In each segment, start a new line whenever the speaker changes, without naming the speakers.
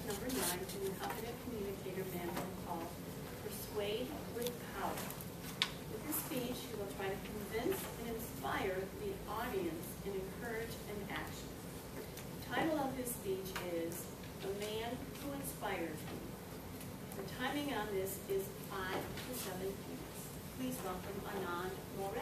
number 9 in the Competent Communicator Manual called Persuade with Power. With this speech, he will try to convince and inspire the audience and encourage an action. The title of his speech is The Man Who Inspires Me. The timing on this is 5 to 7 minutes. Please welcome Anand More.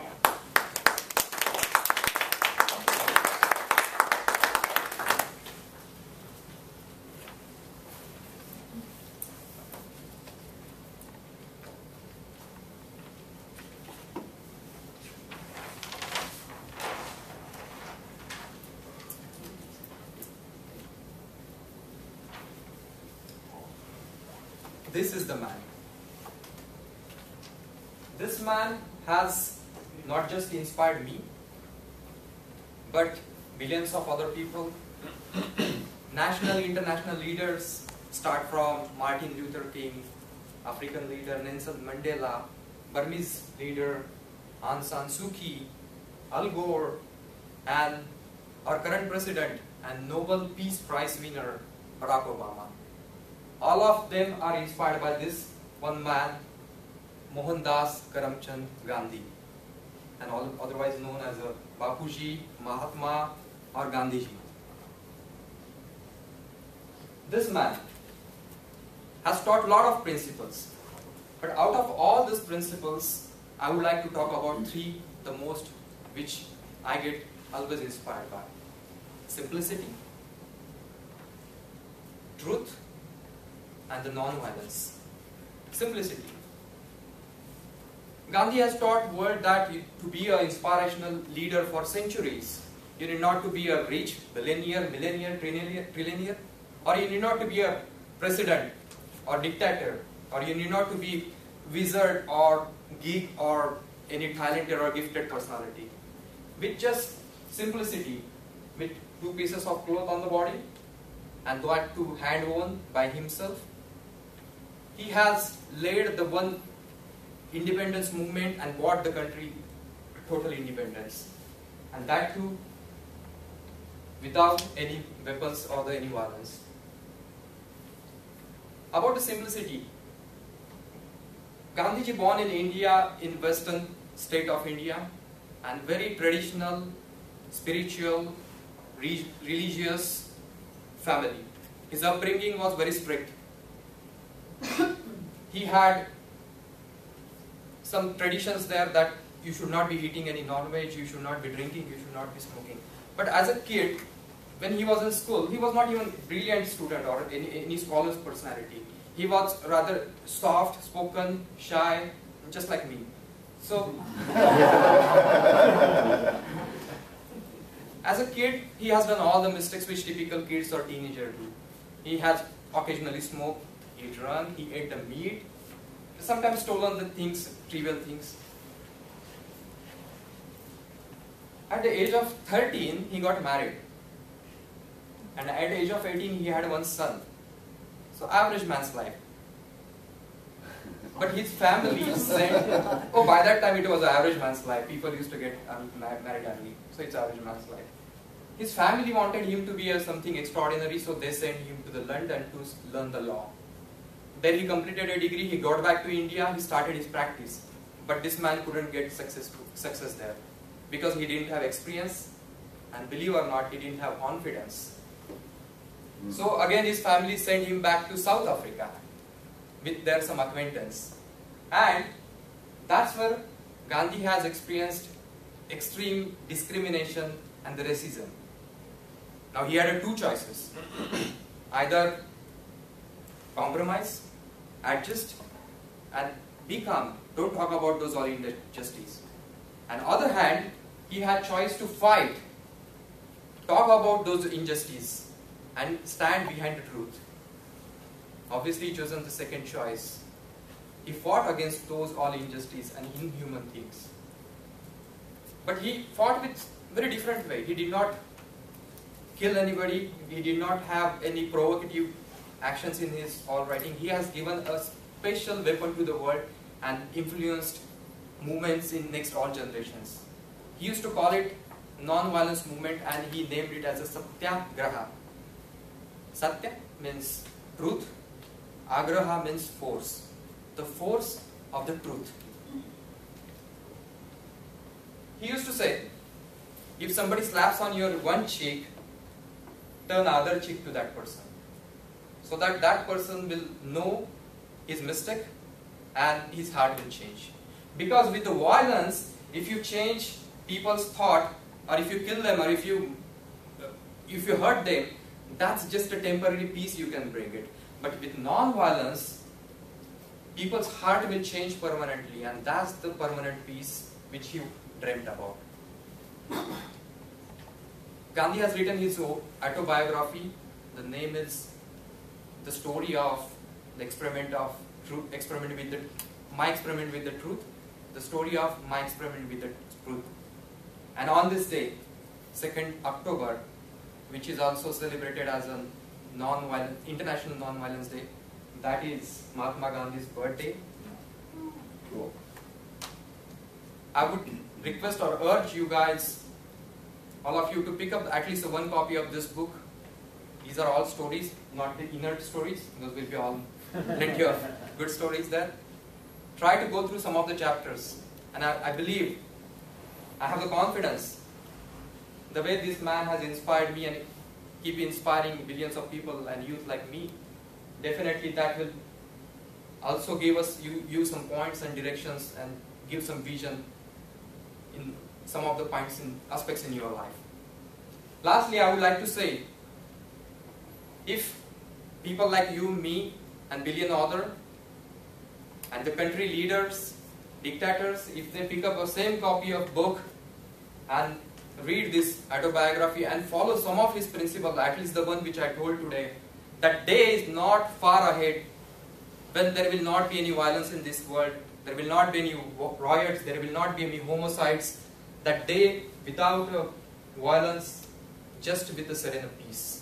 This is the man. This man has not just inspired me, but billions of other people. National, international leaders start from Martin Luther King, African leader Nelson Mandela, Burmese leader Aung San Suu Kyi, Al Gore, and our current president and Nobel Peace Prize winner Barack Obama. All of them are inspired by this one man, Mohandas Karamchand Gandhi, and otherwise known as Bapuji, Mahatma, or Gandhiji. This man has taught a lot of principles, but out of all these principles, I would like to talk about 3 the most which I get always inspired by. Simplicity, truth, and the non-violence. Simplicity. Gandhi has taught the world that to be an inspirational leader for centuries, you need not to be a rich billionaire, millionaire, trillionaire, or you need not to be a president or dictator, or you need not to be wizard or geek or any talented or gifted personality. With just simplicity, with 2 pieces of cloth on the body, and that too hand-woven by himself, he has led the one independence movement and brought the country total independence, and that too without any weapons or any violence. About the simplicity, Gandhiji born in India, in western state of India, and very traditional, spiritual, religious family. His upbringing was very strict. He had some traditions there that you should not be eating any non-veg, you should not be drinking, you should not be smoking. But as a kid, when he was in school, he was not even a brilliant student or any scholar's personality. He was rather soft, spoken, shy, just like me. So, as a kid, he has done all the mistakes which typical kids or teenagers do. He has occasionally smoked, he drank, he ate the meat, sometimes stolen the things, trivial things. At the age of 13, he got married. And at the age of 18, he had 1 son. So, average man's life. But his family said, oh, by that time it was an average man's life. People used to get married early. So, it's average man's life. His family wanted him to be something extraordinary, so they sent him to London to learn the law. Then he completed a degree, he got back to India, he started his practice. But this man couldn't get success there because he didn't have experience, and believe or not, he didn't have confidence. So again his family sent him back to South Africa with their some acquaintance. And that's where Gandhi has experienced extreme discrimination and the racism. Now he had 2 choices. Either compromise, adjust, and be calm. Don't talk about those all injustices. On the other hand, he had choice to fight, talk about those injustices, and stand behind the truth. Obviously, he chosen the second choice. He fought against those all injustices and inhuman things. But he fought with very different way. He did not kill anybody. He did not have any provocative actions in his all writing. He has given a special weapon to the world and influenced movements in next all generations. He used to call it non-violence movement, and he named it as a Satyagraha. Satya means truth. Agraha means force. The force of the truth. He used to say, if somebody slaps on your one cheek, turn other cheek to that person, so that that person will know his mistake and his heart will change. Because with the violence, if you change people's thought, or if you kill them, or if you hurt them, that's just a temporary peace you can bring it. But with non-violence, people's heart will change permanently, and that's the permanent peace which you dreamt about. Gandhi has written his autobiography. The name is The Story of the Experiment of Truth, My Experiment with the Truth, the story of my experiment with the truth. And on this day, 2nd October, which is also celebrated as a International Non-Violence Day, that is Mahatma Gandhi's birthday. I would request or urge you guys, all of you, to pick up at least one copy of this book. These are all stories, not the inert stories. Those will be all plenty of good stories there. Try to go through some of the chapters, and I believe, I have the confidence, the way this man has inspired me and keep inspiring billions of people and youth like me, definitely that will also give us you some points and directions and give some vision in some of the points and aspects in your life. Lastly, I would like to say, if people like you, me, and billion other, and the country leaders, dictators, if they pick up the same copy of book and read this autobiography and follow some of his principles, at least the one which I told today, that day is not far ahead when there will not be any violence in this world, there will not be any riots, there will not be any homicides. That day without violence, just with a serene peace.